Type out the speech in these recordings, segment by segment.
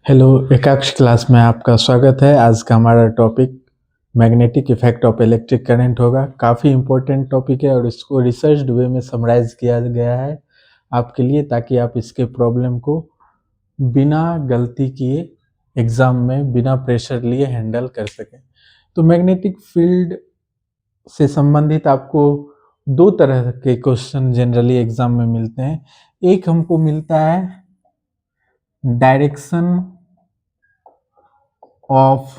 Hello, एकाक्ष class में आपका स्वागत है। आज का हमारा topic magnetic effect of electric current होगा। काफ़ी इम्पोर्टेंट टॉपिक है और इसको रिसर्च्ड वे में समराइज किया गया है आपके लिए, ताकि आप इसके प्रॉब्लम को बिना गलती किए एग्ज़ाम में बिना प्रेशर लिए हैंडल कर सकें। तो मैग्नेटिक फील्ड से संबंधित आपको दो तरह के क्वेश्चन जनरली एग्ज़ाम में मिलते हैं। एक हमको मिलता है direction of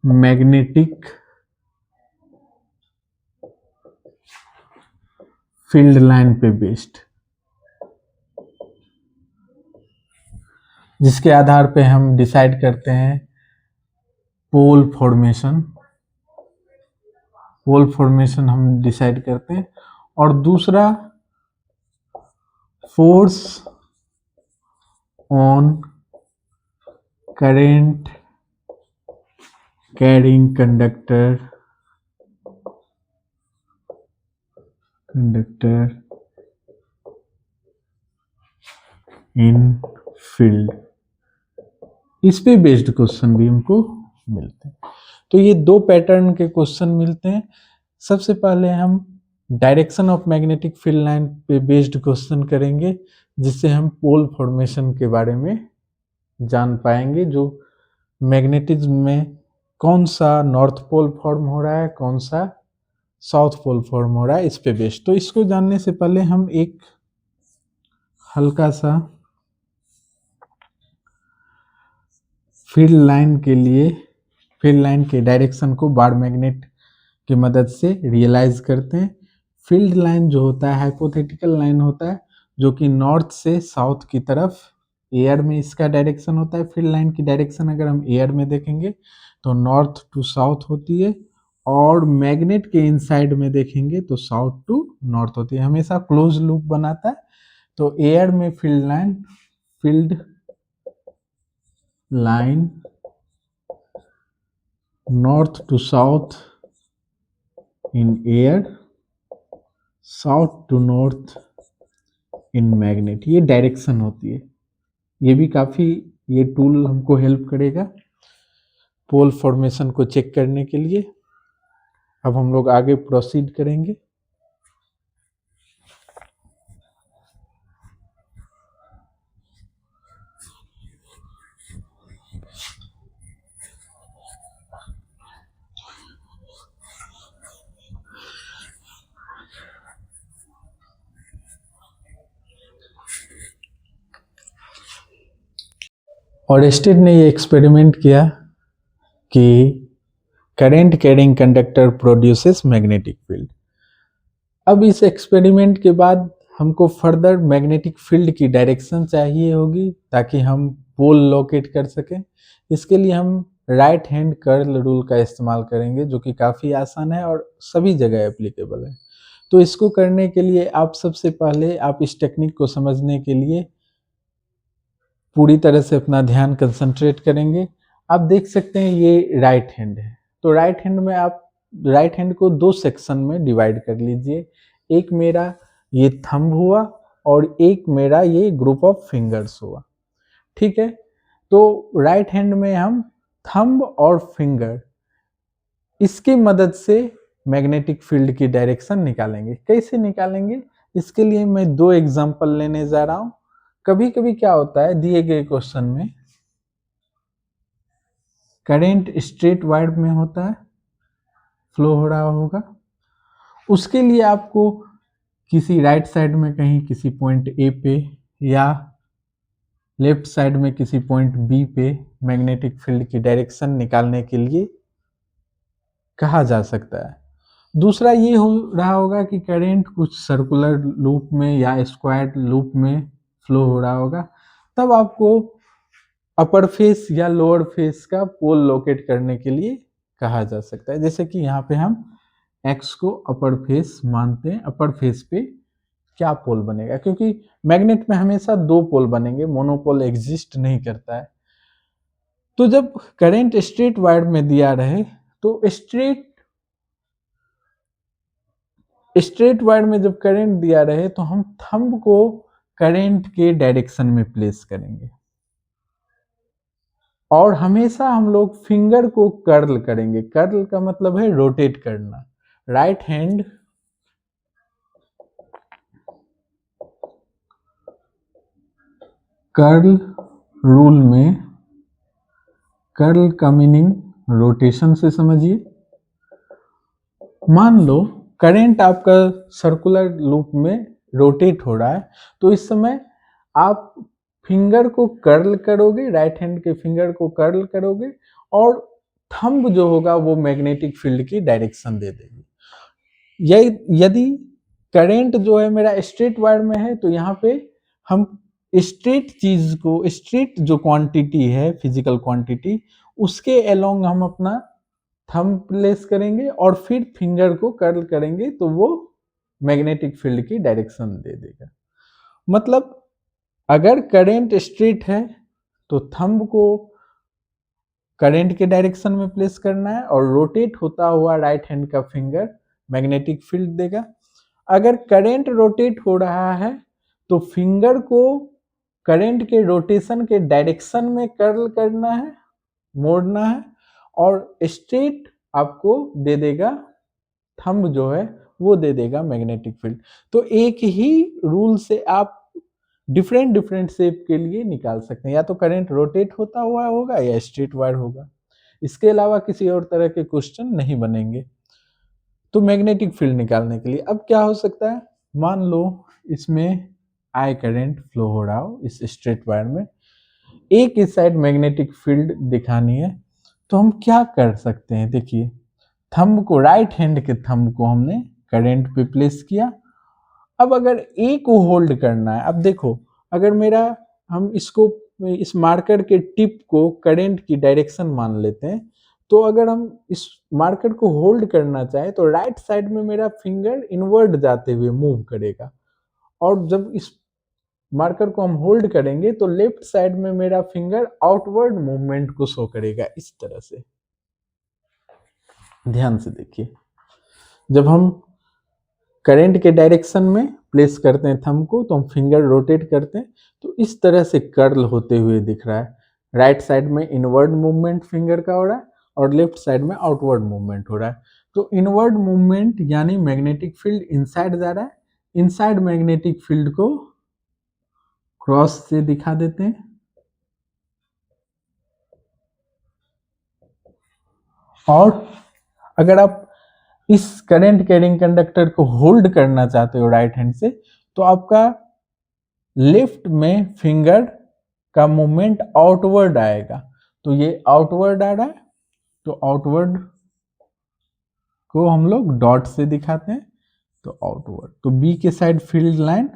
magnetic field line पे बेस्ड, जिसके आधार पे हम डिसाइड करते हैं पोल फॉर्मेशन हम डिसाइड करते हैं। और दूसरा force on current carrying conductor in field, इस पे बेस्ड क्वेश्चन भी हमको मिलते हैं। तो ये दो पैटर्न के क्वेश्चन मिलते हैं। सबसे पहले हम direction of magnetic field line पे बेस्ड क्वेश्चन करेंगे, जिससे हम पोल फॉर्मेशन के बारे में जान पाएंगे। जो मैग्नेटिज्म में कौन सा नॉर्थ पोल फॉर्म हो रहा है, कौन सा साउथ पोल फॉर्म हो रहा है, इस पे बेस्ड। तो इसको जानने से पहले हम एक हल्का सा फील्ड लाइन के डायरेक्शन को बार मैग्नेट की मदद से रियलाइज करते हैं। फील्ड लाइन जो होता है हाइपोथेटिकल लाइन होता है, जो कि नॉर्थ से साउथ की तरफ एयर में इसका डायरेक्शन होता है। फील्ड लाइन की डायरेक्शन अगर हम एयर में देखेंगे तो नॉर्थ टू साउथ होती है, और मैग्नेट के इनसाइड में देखेंगे तो साउथ टू नॉर्थ होती है। हमेशा क्लोज लूप बनाता है। तो एयर में field line north to south in air, south to north in magnet, ये डायरेक्शन होती है। ये भी काफ़ी, ये टूल हमको हेल्प करेगा पोल फॉर्मेशन को चेक करने के लिए। अब हम लोग आगे प्रोसीड करेंगे। ऑरेस्टेड ने ये एक्सपेरिमेंट किया कि current carrying conductor produces magnetic field. अब इस एक्सपेरिमेंट के बाद हमको फर्दर मैग्नेटिक फील्ड की डायरेक्शन चाहिए होगी, ताकि हम पोल लोकेट कर सकें। इसके लिए हम राइट हैंड कर्ल रूल का इस्तेमाल करेंगे, जो कि काफ़ी आसान है और सभी जगह एप्लीकेबल है। तो इसको करने के लिए आप सबसे पहले आप इस टेक्निक को समझने के लिए पूरी तरह से अपना ध्यान कंसंट्रेट करेंगे। आप देख सकते हैं ये राइट हैंड है। तो राइट हैंड में आप राइट हैंड को दो सेक्शन में डिवाइड कर लीजिए। एक मेरा ये थंब हुआ और एक मेरा ये ग्रुप ऑफ फिंगर्स हुआ। ठीक है। तो राइट हैंड में हम थंब और फिंगर, इसकी मदद से मैग्नेटिक फील्ड की डायरेक्शन निकालेंगे। कैसे निकालेंगे, इसके लिए मैं दो एग्जांपल लेने जा रहा हूं। कभी कभी क्या होता है, दिए गए क्वेश्चन में करंट स्ट्रेट वायर में होता है, फ्लो हो रहा होगा। उसके लिए आपको किसी राइट साइड में कहीं किसी पॉइंट ए पे या लेफ्ट साइड में किसी पॉइंट बी पे मैग्नेटिक फील्ड की डायरेक्शन निकालने के लिए कहा जा सकता है। दूसरा ये हो रहा होगा कि करंट कुछ सर्कुलर लूप में या स्क्वायर लूप में फ्लो हो रहा होगा। तब आपको अपर फेस या लोअर फेस का पोल लोकेट करने के लिए कहा जा सकता है। जैसे कि यहाँ पे हम एक्स को अपर फेस मानते हैं। अपर फेस पे क्या पोल बनेगा, क्योंकि मैग्नेट में हमेशा दो पोल बनेंगे, मोनोपोल एग्जिस्ट नहीं करता है। तो जब करंट स्ट्रेट वायर में दिया रहे तो स्ट्रेट वायर में जब करंट दिया रहे तो हम थंब को करंट के डायरेक्शन में प्लेस करेंगे। और हमेशा हम लोग फिंगर को कर्ल करेंगे। कर्ल का मतलब है रोटेट करना। राइट हैंड कर्ल रूल में कर्ल का मीनिंग रोटेशन से समझिए। मान लो करंट आपका सर्कुलर लूप में रोटेट हो रहा है, तो इस समय आप फिंगर को कर्ल करोगे, राइट हैंड के फिंगर को कर्ल करोगे और थंब जो होगा वो मैग्नेटिक फील्ड की डायरेक्शन दे देगी। यदि करंट जो है मेरा स्ट्रेट वायर में है, तो यहाँ पे हम स्ट्रेट चीज को, स्ट्रेट जो क्वांटिटी है फिजिकल क्वांटिटी, उसके अलोंग हम अपना थंब प्लेस करेंगे और फिर फिंगर को कर्ल करेंगे, तो वो मैग्नेटिक फील्ड की डायरेक्शन दे देगा। मतलब अगर करंट स्ट्रेट है तो थंब को करंट के डायरेक्शन में प्लेस करना है और रोटेट होता हुआ राइट हैंड का फिंगर मैग्नेटिक फील्ड देगा। अगर करंट रोटेट हो रहा है तो फिंगर को करंट के रोटेशन के डायरेक्शन में कर्ल करना है, मोड़ना है, और स्ट्रेट आपको दे देगा, थंब जो है वो दे देगा मैग्नेटिक फील्ड। तो एक ही रूल से आप डिफरेंट डिफरेंट शेप के लिए निकाल सकते हैं, या तो करंट रोटेट होता हुआ होगा या स्ट्रेट वायर होगा। इसके अलावा किसी और तरह के क्वेश्चन नहीं बनेंगे। तो मैग्नेटिक फील्ड निकालने के लिए अब क्या हो सकता है, मान लो इसमें आई करंट फ्लो हो रहा हो इस स्ट्रेट वायर में, एक इस साइड मैग्नेटिक फील्ड दिखानी है, तो हम क्या कर सकते हैं। देखिए, थंब को, राइट हैंड के थंब को हमने करंट पे प्लेस किया। अब अगर ए को होल्ड करना है, अब देखो, अगर मेरा, हम इसको, इस मार्कर के टिप को करंट की डायरेक्शन मान लेते हैं, तो अगर हम इस मार्कर को होल्ड करना चाहे तो राइट साइड में मेरा फिंगर इनवर्ड जाते हुए मूव करेगा, और जब इस मार्कर को हम होल्ड करेंगे तो लेफ्ट साइड में मेरा फिंगर आउटवर्ड मूवमेंट को शो करेगा, इस तरह से। ध्यान से देखिए, जब हम करंट के डायरेक्शन में प्लेस करते हैं थंब को, तो हम फिंगर रोटेट करते हैं, तो इस तरह से कर्ल होते हुए दिख रहा है। राइट साइड में इनवर्ड मूवमेंट फिंगर का हो रहा है और लेफ्ट साइड में आउटवर्ड मूवमेंट हो रहा है। तो इनवर्ड मूवमेंट यानी मैग्नेटिक फील्ड इनसाइड जा रहा है, इनसाइड मैग्नेटिक फील्ड को क्रॉस से दिखा देते हैं। और अगर आप इस करंट कैरिंग कंडक्टर को होल्ड करना चाहते हो राइट हैंड से, तो आपका लेफ्ट में फिंगर का मूवमेंट आउटवर्ड आएगा। तो ये आउटवर्ड आ रहा है, तो आउटवर्ड को हम लोग डॉट से दिखाते हैं, तो आउटवर्ड। तो बी के साइड फील्ड लाइन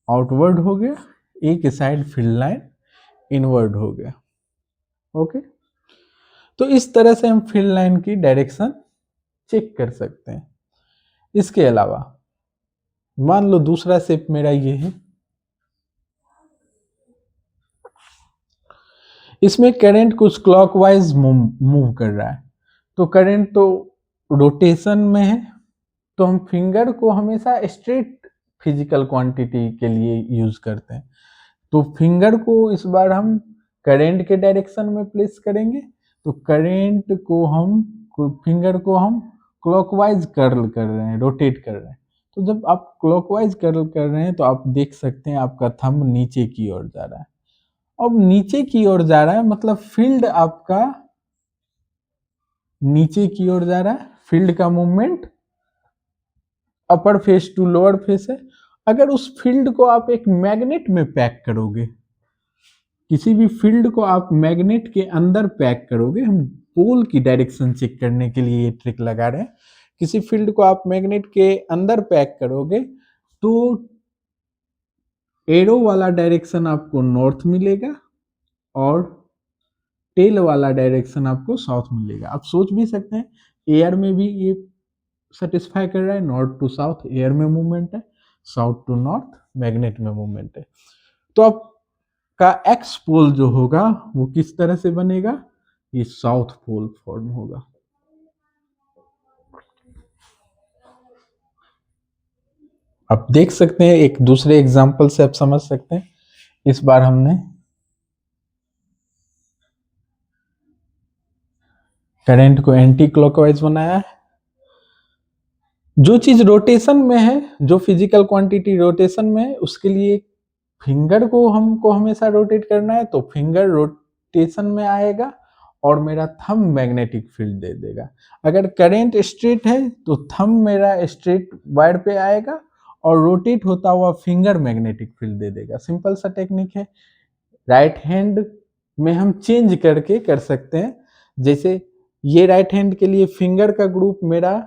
आउटवर्ड हो गया, ए के साइड फील्ड लाइन इनवर्ड हो गया। ओके, तो इस तरह से हम फील्ड लाइन की डायरेक्शन चेक कर सकते हैं। इसके अलावा मान लो दूसरा शेप मेरा ये है, इसमें करंट कुछ क्लॉकवाइज मूव कर रहा है, तो करंट तो रोटेशन में है, तो हम फिंगर को हमेशा स्ट्रेट फिजिकल क्वांटिटी के लिए यूज करते हैं। तो फिंगर को इस बार हम करंट के डायरेक्शन में प्लेस करेंगे, तो करंट को हम, फिंगर को हम क्लॉकवाइज कर्ल कर रहे हैं, रोटेट कर रहे हैं। तो जब आप क्लॉकवाइज कर्ल कर रहे हैं तो आप देख सकते हैं आपका थंब नीचे की ओर जा रहा है। अब नीचे की ओर जा रहा है मतलब फील्ड आपका नीचे की ओर जा रहा है, फील्ड का movement upper face to lower face है। अगर उस फील्ड को आप एक मैग्नेट में पैक करोगे, किसी भी फील्ड को आप मैग्नेट के अंदर पैक करोगे, हम पोल की डायरेक्शन चेक करने के लिए ये ट्रिक लगा रहे हैं, किसी फील्ड को आप मैग्नेट के अंदर पैक करोगे तो एरो वाला डायरेक्शन आपको नॉर्थ मिलेगा और टेल वाला डायरेक्शन आपको साउथ मिलेगा। आप सोच भी सकते हैं, एयर में भी ये सेटिस्फाई कर रहा है, नॉर्थ टू साउथ एयर में मूवमेंट है, साउथ टू नॉर्थ मैग्नेट में मूवमेंट है। तो आपका एक्स पोल जो होगा वो किस तरह से बनेगा, ये साउथ पोल फॉर्म होगा। आप देख सकते हैं, एक दूसरे एग्जांपल से आप समझ सकते हैं। इस बार हमने करंट को एंटी क्लॉकवाइज बनाया है। जो चीज रोटेशन में है, जो फिजिकल क्वांटिटी रोटेशन में है, उसके लिए फिंगर को हमको हमेशा रोटेट करना है, तो फिंगर रोटेशन में आएगा और मेरा थंब मैग्नेटिक फील्ड दे देगा। अगर करंट स्ट्रेट है तो थंब मेरा स्ट्रेट वायर पे आएगा और रोटेट होता हुआ फिंगर मैग्नेटिक फील्ड दे देगा। सिंपल सा टेक्निक है। राइट हैंड में हम चेंज करके कर सकते हैं। जैसे ये राइट हैंड के लिए फिंगर का ग्रुप मेरा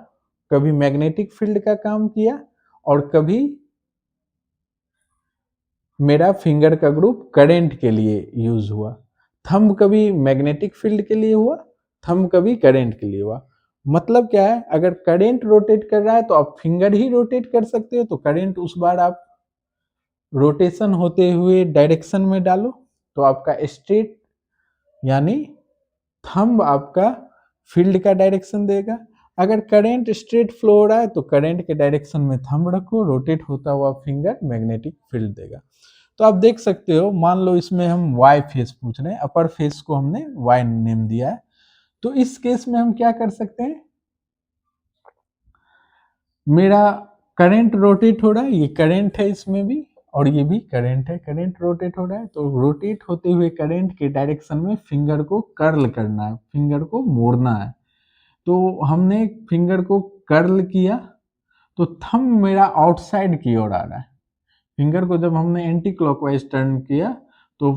कभी मैग्नेटिक फील्ड का काम किया और कभी मेरा फिंगर का ग्रुप करंट के लिए यूज हुआ। थंब कभी मैग्नेटिक फील्ड के लिए हुआ, थंब कभी करंट के लिए हुआ। मतलब क्या है, अगर करंट रोटेट कर रहा है तो आप फिंगर ही रोटेट कर सकते हो, तो करंट उस बार आप रोटेशन होते हुए डायरेक्शन में डालो तो आपका स्ट्रेट यानी थंब आपका फील्ड का डायरेक्शन देगा। अगर करंट स्ट्रेट फ्लो हो रहा है तो करंट के डायरेक्शन में थंब रखो, रोटेट होता हुआ फिंगर मैग्नेटिक फील्ड देगा। तो आप देख सकते हो, मान लो इसमें हम वाई फेस पूछ रहे हैं, अपर फेस को हमने वाई नेम दिया है, तो इस केस में हम क्या कर सकते हैं, मेरा करंट रोटेट हो रहा है, ये करंट है इसमें भी और ये भी करंट है, करंट रोटेट हो रहा है, तो रोटेट होते हुए करंट के डायरेक्शन में फिंगर को कर्ल करना है, फिंगर को मोड़ना है। तो हमने फिंगर को कर्ल किया तो थंब मेरा आउटसाइड की ओर आ रहा है। फिंगर को जब हमने एंटी क्लॉकवाइज टर्न किया तो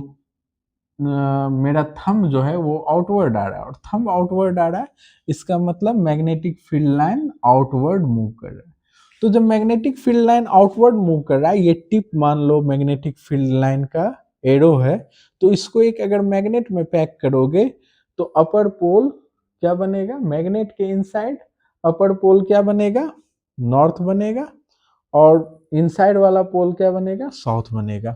मेरा थंब जो है वो आउटवर्ड आ रहा है, और थंब आउटवर्ड आ रहा है इसका मतलब magnetic field line outward move कर रहा है। तो जब magnetic field line outward move कर रहा है, ये टिप मान लो मैग्नेटिक फील्ड लाइन का एरो है, तो इसको एक अगर मैग्नेट में पैक करोगे तो अपर पोल क्या बनेगा, मैग्नेट के इनसाइड अपर पोल क्या बनेगा, नॉर्थ बनेगा, और इनसाइड वाला पोल क्या बनेगा, साउथ बनेगा।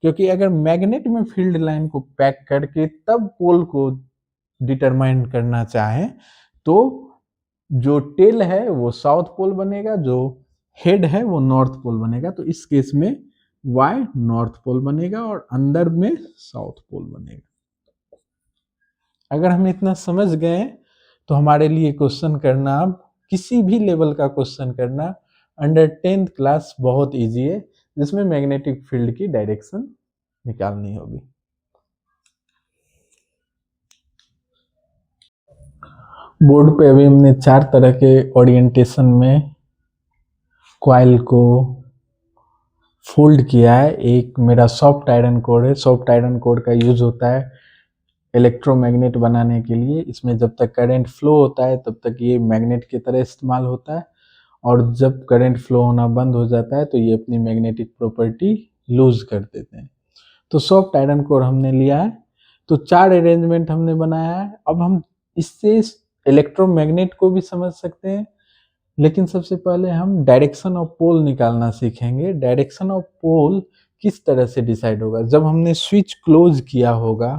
क्योंकि अगर मैग्नेट में फील्ड लाइन को पैक करके तब पोल को डिटरमाइन करना चाहें तो जो टेल है वो साउथ पोल बनेगा, जो हेड है वो नॉर्थ पोल बनेगा। तो इस केस में वाई नॉर्थ पोल बनेगा और अंदर में साउथ पोल बनेगा। अगर हम इतना समझ गए तो हमारे लिए क्वेश्चन करना, अब किसी भी लेवल का क्वेश्चन करना अंडर 10th क्लास बहुत इजी है, जिसमें मैग्नेटिक फील्ड की डायरेक्शन निकालनी होगी। बोर्ड पे अभी हमने 4 तरह के ओरिएंटेशन में कॉइल को फोल्ड किया है। एक मेरा सॉफ्ट आयरन कोर है। सॉफ्ट आयरन कोर का यूज होता है इलेक्ट्रोमैग्नेट बनाने के लिए। इसमें जब तक करंट फ्लो होता है तब तक ये मैग्नेट की तरह इस्तेमाल होता है, और जब करंट फ्लो होना बंद हो जाता है तो ये अपनी मैग्नेटिक प्रॉपर्टी लूज कर देते हैं। तो सॉफ्ट आयरन कोर हमने लिया है, तो 4 अरेंजमेंट हमने बनाया है। अब हम इससे इलेक्ट्रोमैग्नेट को भी समझ सकते हैं, लेकिन सबसे पहले हम डायरेक्शन ऑफ पोल निकालना सीखेंगे। डायरेक्शन ऑफ पोल किस तरह से डिसाइड होगा, जब हमने स्विच क्लोज किया होगा।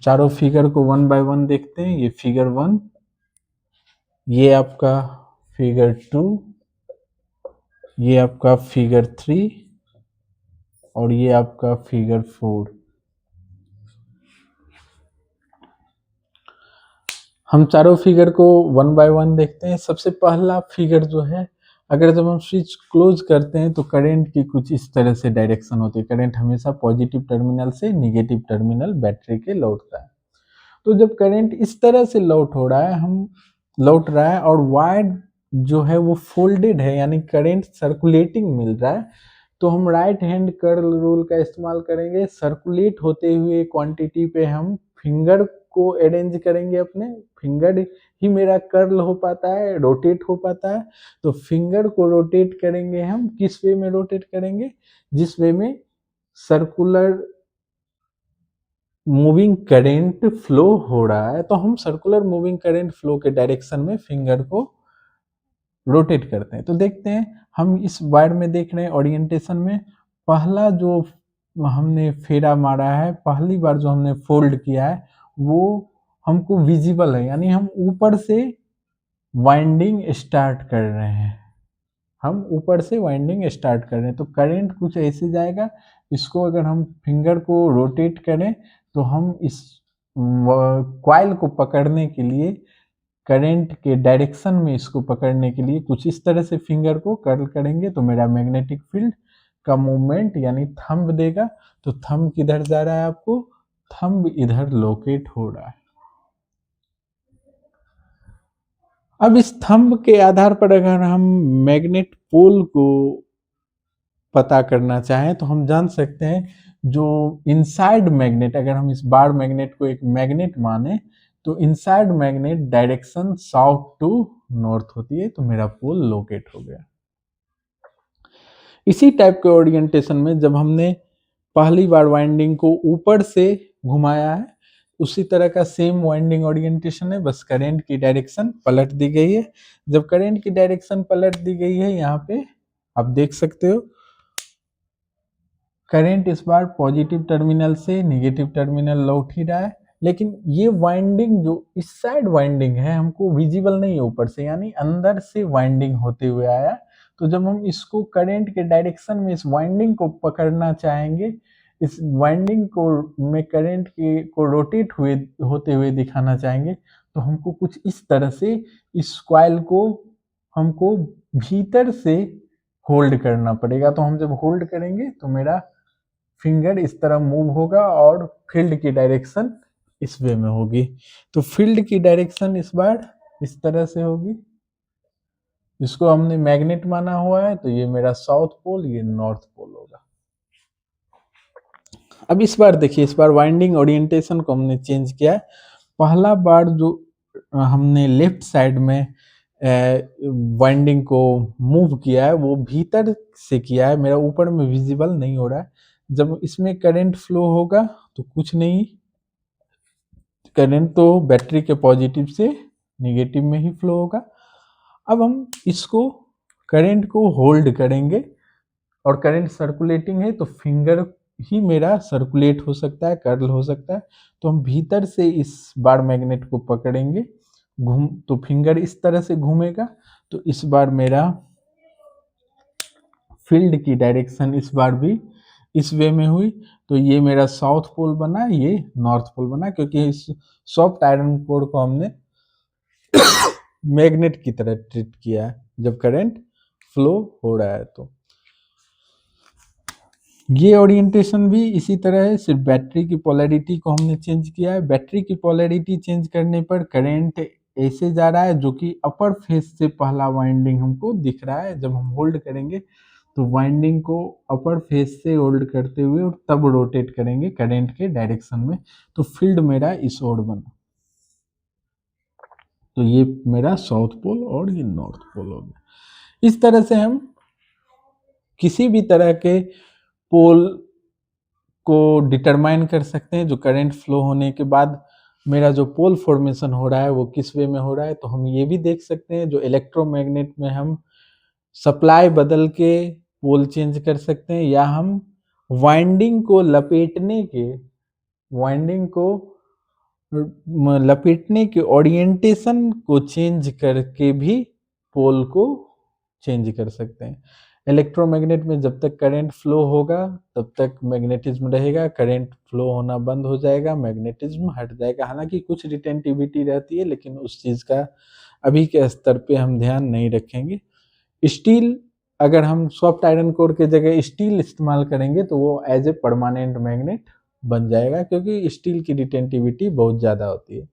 चारों फिगर को 1 बाय 1 देखते हैं। ये फिगर 1, ये आपका फिगर 2, ये आपका फिगर 3 और ये आपका फिगर 4। हम चारों फिगर को 1 बाय 1 देखते हैं। सबसे पहला फिगर जो है, अगर जब हम स्विच क्लोज करते हैं तो करंट की कुछ इस तरह से डायरेक्शन होती है। करंट हमेशा पॉजिटिव टर्मिनल से निगेटिव टर्मिनल बैटरी के लौटता है। तो जब करंट इस तरह से लौट रहा है और वायर जो है वो फोल्डेड है, यानी करंट सर्कुलेटिंग मिल रहा है, तो हम राइट हैंड कर्ल रूल का इस्तेमाल करेंगे। सर्कुलेट होते हुए क्वांटिटी पे हम फिंगर को अरेंज करेंगे, अपने फिंगर ही मेरा कर्ल हो पाता है, रोटेट हो पाता है। तो फिंगर को रोटेट करेंगे हम, किस वे में रोटेट करेंगे, जिस वे में सर्कुलर मूविंग करंट फ्लो हो रहा है। तो हम सर्कुलर मूविंग करंट फ्लो के डायरेक्शन में फिंगर को रोटेट करते हैं। तो देखते हैं, हम इस वायर में देख रहे हैं ओरिएंटेशन में पहला जो हमने फेरा मारा है, पहली बार जो हमने फोल्ड किया है वो हमको विजिबल है, यानी हम ऊपर से वाइंडिंग स्टार्ट कर रहे हैं। हम ऊपर से वाइंडिंग स्टार्ट कर रहे हैं, तो करंट कुछ ऐसे जाएगा। इसको अगर हम फिंगर को रोटेट करें तो हम इस कॉइल को पकड़ने के लिए, करंट के डायरेक्शन में इसको पकड़ने के लिए कुछ इस तरह से फिंगर को कर्ल करेंगे तो मेरा मैग्नेटिक फील्ड का मूवमेंट यानी थंब देगा। तो थंब किधर जा रहा है, आपको थंब इधर लोकेट हो रहा है। अब इस थंब के आधार पर अगर हम मैग्नेट पोल को पता करना चाहें तो हम जान सकते हैं जो इनसाइड मैग्नेट, अगर हम इस बार मैग्नेट को एक मैग्नेट माने तो inside magnet direction south to north होती है, तो मेरा पोल लोकेट हो गया। इसी टाइप के ओरिएंटेशन में जब हमने पहली बार वाइंडिंग को ऊपर से घुमाया है, उसी तरह का सेम वाइंडिंग ओरिएंटेशन है, बस करंट की डायरेक्शन पलट दी गई है। जब करंट की डायरेक्शन पलट दी गई है, यहाँ पे आप देख सकते हो करंट इस बार पॉजिटिव टर्मिनल से नेगेटिव टर्मिनल लौट ही रहा है, लेकिन ये वाइंडिंग जो इस साइड वाइंडिंग है हमको विजिबल नहीं है ऊपर से, यानी अंदर से वाइंडिंग होते हुए आया। तो जब हम इसको करंट के डायरेक्शन में इस वाइंडिंग को पकड़ना चाहेंगे, इस वाइंडिंग को में करंट के को रोटेट हुए होते हुए दिखाना चाहेंगे, तो हमको कुछ इस तरह से इस कॉइल को हमको भीतर से होल्ड करना पड़ेगा। तो हम जब होल्ड करेंगे तो मेरा फिंगर इस तरह मूव होगा और फील्ड की डायरेक्शन इस वे में होगी। तो फील्ड की डायरेक्शन इस बार इस तरह से होगी, इसको हमने मैग्नेट माना हुआ है, तो ये मेरा साउथ पोल, ये नॉर्थ पोल होगा। अब इस बार देखिए, इस बार वाइंडिंग ओरिएंटेशन को हमने चेंज किया है। पहला बार जो हमने लेफ्ट साइड में वाइंडिंग को मूव किया है वो भीतर से किया है, मेरा ऊपर में विजिबल नहीं हो रहा है। जब इसमें करंट फ्लो होगा तो कुछ नहीं, करंट तो बैटरी के पॉजिटिव से नेगेटिव में ही फ्लो होगा। अब हम इसको करंट को होल्ड करेंगे और करंट सर्कुलेटिंग है तो फिंगर ही मेरा सर्कुलेट हो सकता है, कर्ल हो सकता है। तो हम भीतर से इस बार मैग्नेट को पकड़ेंगे, घूम तो फिंगर इस तरह से घूमेगा, तो इस बार मेरा फील्ड की डायरेक्शन इस बार भी इस वे में हुई। तो ये मेरा साउथ पोल बना, ये नॉर्थ पोल बना, क्योंकि इस सॉफ्ट आयरन कोर को हमने मैग्नेट की तरह ट्रीट किया है जब करंट फ्लो हो रहा है। तो ये ओरिएंटेशन भी इसी तरह है, सिर्फ बैटरी की पोलैरिटी को हमने चेंज किया है। बैटरी की पोलैरिटी चेंज करने पर करंट ऐसे जा रहा है जो कि अपर फेस से पहला वाइंडिंग हमको दिख रहा है। जब हम होल्ड करेंगे तो वाइंडिंग को अपर फेस से होल्ड करते हुए और तब रोटेट करेंगे करंट के डायरेक्शन में, तो फील्ड मेरा इस ओर बना। तो ये मेरा साउथ पोल और ये नॉर्थ पोल हो गया। इस तरह से हम किसी भी तरह के पोल को डिटरमाइन कर सकते हैं जो करंट फ्लो होने के बाद मेरा जो पोल फॉर्मेशन हो रहा है वो किस वे में हो रहा है। तो हम ये भी देख सकते हैं जो इलेक्ट्रोमैग्नेट में हम सप्लाई बदल के पोल चेंज कर सकते हैं, या हम वाइंडिंग को लपेटने के ओरिएंटेशन को चेंज करके भी पोल को चेंज कर सकते हैं। इलेक्ट्रोमैग्नेट में जब तक करंट फ्लो होगा तब तक मैग्नेटिज्म रहेगा, करंट फ्लो होना बंद हो जाएगा, मैग्नेटिज्म हट जाएगा। हालांकि कुछ रिटेंटिविटी रहती है, लेकिन उस चीज़ का अभी के स्तर पे हम ध्यान नहीं रखेंगे। स्टील, अगर हम सॉफ्ट आयरन कोर के जगह स्टील इस्तेमाल करेंगे तो वो एज ए परमानेंट मैग्नेट बन जाएगा, क्योंकि स्टील की रिटेंटिविटी बहुत ज़्यादा होती है।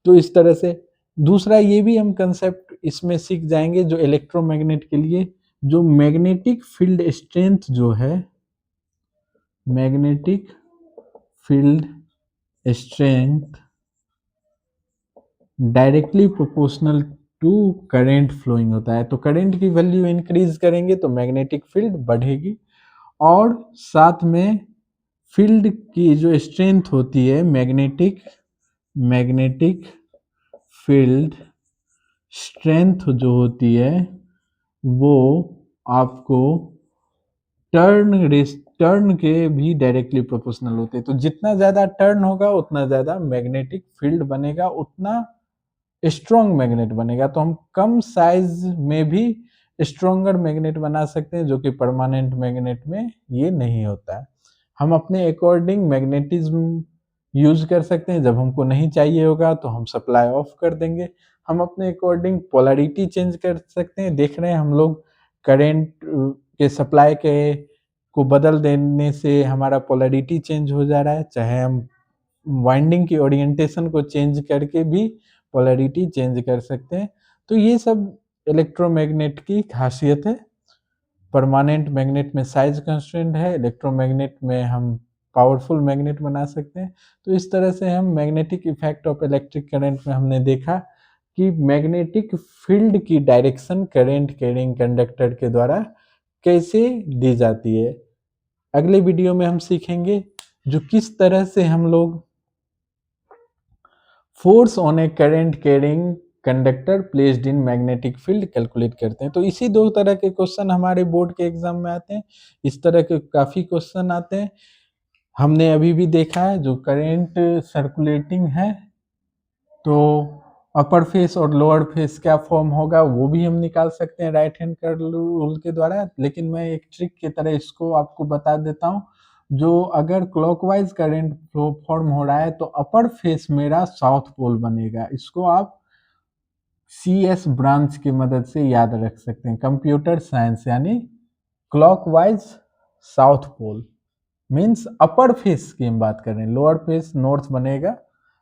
तो इस तरह से दूसरा ये भी हम कंसेप्ट इसमें सीख जाएंगे जो इलेक्ट्रोमैग्नेट के लिए जो मैग्नेटिक फील्ड स्ट्रेंथ जो है, magnetic field strength directly proportional to current flowing होता है। तो करंट की वैल्यू इंक्रीज करेंगे तो मैग्नेटिक फील्ड बढ़ेगी, और साथ में फील्ड की जो स्ट्रेंथ होती है मैग्नेटिक फील्ड स्ट्रेंथ जो होती है वो आपको टर्न के भी डायरेक्टली प्रोपोर्शनल होते हैं। तो जितना ज़्यादा टर्न होगा उतना ज़्यादा मैग्नेटिक फील्ड बनेगा, उतना स्ट्रॉन्ग मैग्नेट बनेगा। तो हम कम साइज में भी स्ट्रॉन्गर मैग्नेट बना सकते हैं, जो कि परमानेंट मैग्नेट में ये नहीं होता है। हम अपने अकॉर्डिंग मैग्नेटिज्म यूज कर सकते हैं। जब हमको नहीं चाहिए होगा तो हम सप्लाई ऑफ कर देंगे। हम अपने अकॉर्डिंग पोलैरिटी चेंज कर सकते हैं। देख रहे हैं हम लोग करेंट के सप्लाई के को बदल देने से हमारा पोलैरिटी चेंज हो जा रहा है। चाहे हम वाइंडिंग की ओरिएंटेशन को चेंज करके भी पोलैरिटी चेंज कर सकते हैं। तो ये सब इलेक्ट्रोमैग्नेट की खासियत है। परमानेंट मैग्नेट में साइज कंस्ट्रेंट है, इलेक्ट्रोमैग्नेट में हम पावरफुल मैग्नेट बना सकते हैं। तो इस तरह से हम magnetic effect of electric current में हमने देखा कि मैग्नेटिक फील्ड की डायरेक्शन करंट कैरिंग कंडक्टर के द्वारा कैसे दी जाती है। अगले वीडियो में हम सीखेंगे जो किस तरह से हम लोग force on A current carrying conductor placed in magnetic field calculate करते हैं। तो इसी दो तरह के क्वेश्चन हमारे बोर्ड के एग्जाम में आते हैं। इस तरह के काफ़ी क्वेश्चन आते हैं। हमने अभी भी देखा है जो करंट सर्कुलेटिंग है तो अपर फेस और लोअर फेस क्या फॉर्म होगा वो भी हम निकाल सकते हैं राइट हैंड कर्ल रूल के द्वारा। लेकिन मैं एक ट्रिक की तरह इसको आपको बता देता हूँ। जो अगर क्लॉकवाइज करंट फ्लो फॉर्म हो रहा है तो अपर फेस मेरा साउथ पोल बनेगा। इसको आप CS ब्रांच की मदद से याद रख सकते हैं। कंप्यूटर साइंस यानी clockwise south pole means upper face की हम बात कर रहे हैं। लोअर फेस नॉर्थ बनेगा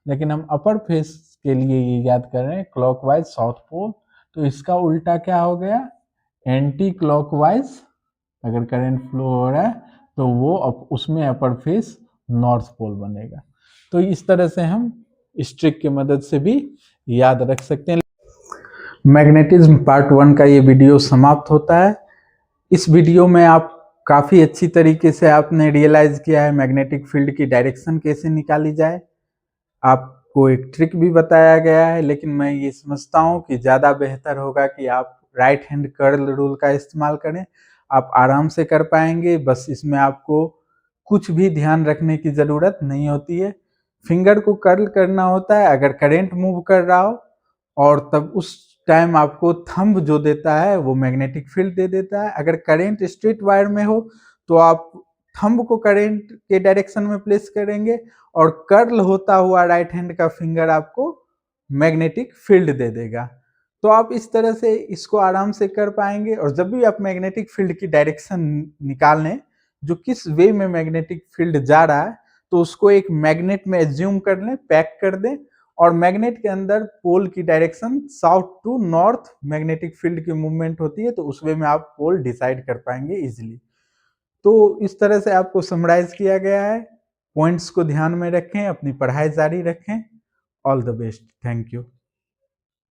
लेकिन हम अपर फेस के लिए ये याद कर रहे हैं क्लॉकवाइज साउथ पोल। तो इसका उल्टा क्या हो गया, एंटी क्लॉकवाइज अगर करंट फ्लो हो रहा है तो वो उसमें अपर फेस नॉर्थ पोल बनेगा। तो इस तरह से हम इस ट्रिक की मदद से भी याद रख सकते हैं। मैग्नेटिज्म पार्ट 1 का ये वीडियो समाप्त होता है। इस वीडियो में आप काफ़ी अच्छी तरीके से आपने रियलाइज़ किया है मैग्नेटिक फील्ड की डायरेक्शन कैसे निकाली जाए। आपको एक ट्रिक भी बताया गया है, लेकिन मैं ये समझता हूँ कि ज़्यादा बेहतर होगा कि आप राइट हैंड कर्ल रूल का इस्तेमाल करें। आप आराम से कर पाएंगे। बस इसमें आपको कुछ भी ध्यान रखने की ज़रूरत नहीं होती है। फिंगर को कर्ल करना होता है अगर करंट मूव कर रहा हो, और तब उस टाइम आपको थंब जो देता है वो मैग्नेटिक फील्ड दे देता है। अगर करंट स्ट्रेट वायर में हो तो आप थंब को करंट के डायरेक्शन में प्लेस करेंगे और कर्ल होता हुआ राइट हैंड का फिंगर आपको मैग्नेटिक फील्ड दे देगा। तो आप इस तरह से इसको आराम से कर पाएंगे। और जब भी आप मैग्नेटिक फील्ड की डायरेक्शन निकालने जो किस वे में मैग्नेटिक फील्ड जा रहा है तो उसको एक मैग्नेट में एज्यूम कर लें, पैक कर दें, और मैग्नेट के अंदर पोल की direction south to north magnetic field की मूवमेंट होती है। तो उस वे में आप पोल डिसाइड कर पाएंगे इजिली। तो इस तरह से आपको समराइज किया गया है। पॉइंट्स को ध्यान में रखें, अपनी पढ़ाई जारी रखें। All the best. Thank you.